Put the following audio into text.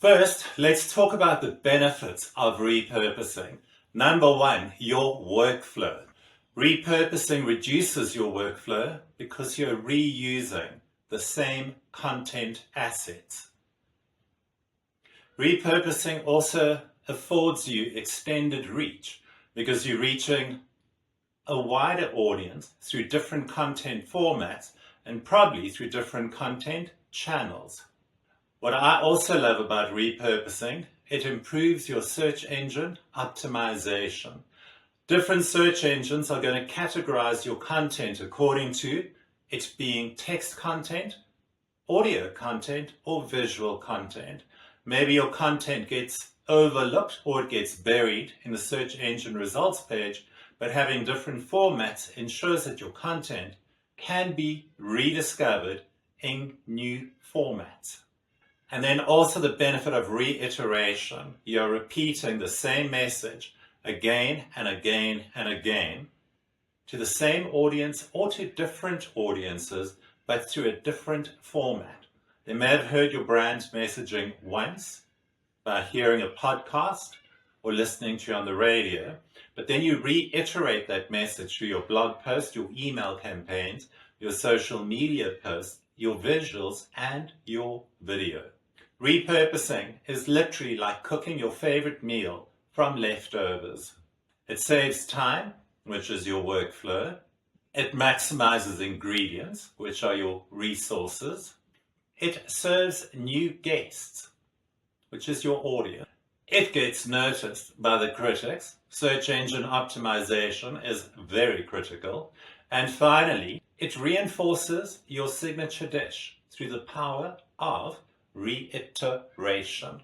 First, let's talk about the benefits of repurposing. Number one, your workflow. Repurposing reduces your workflow because you're reusing the same content assets. Repurposing also affords you extended reach because you're reaching a wider audience through different content formats and probably through different content channels. What I also love about repurposing, it improves your search engine optimization. Different search engines are going to categorize your content according to it being text content, audio content, or visual content. Maybe your content gets overlooked or it gets buried in the search engine results page, but having different formats ensures that your content can be rediscovered in new formats. And then also the benefit of reiteration. You're repeating the same message again and again and again to the same audience or to different audiences, but through a different format. They may have heard your brand messaging once by hearing a podcast or listening to you on the radio, but then you reiterate that message through your blog post, your email campaigns, your social media posts, your visuals, and your video. Repurposing is literally like cooking your favorite meal from leftovers. It saves time, which is your workflow. It maximizes ingredients, which are your resources. It serves new guests, which is your audience. It gets noticed by the critics. Search engine optimization is very critical. And finally, it reinforces your signature dish through the power of reiteration.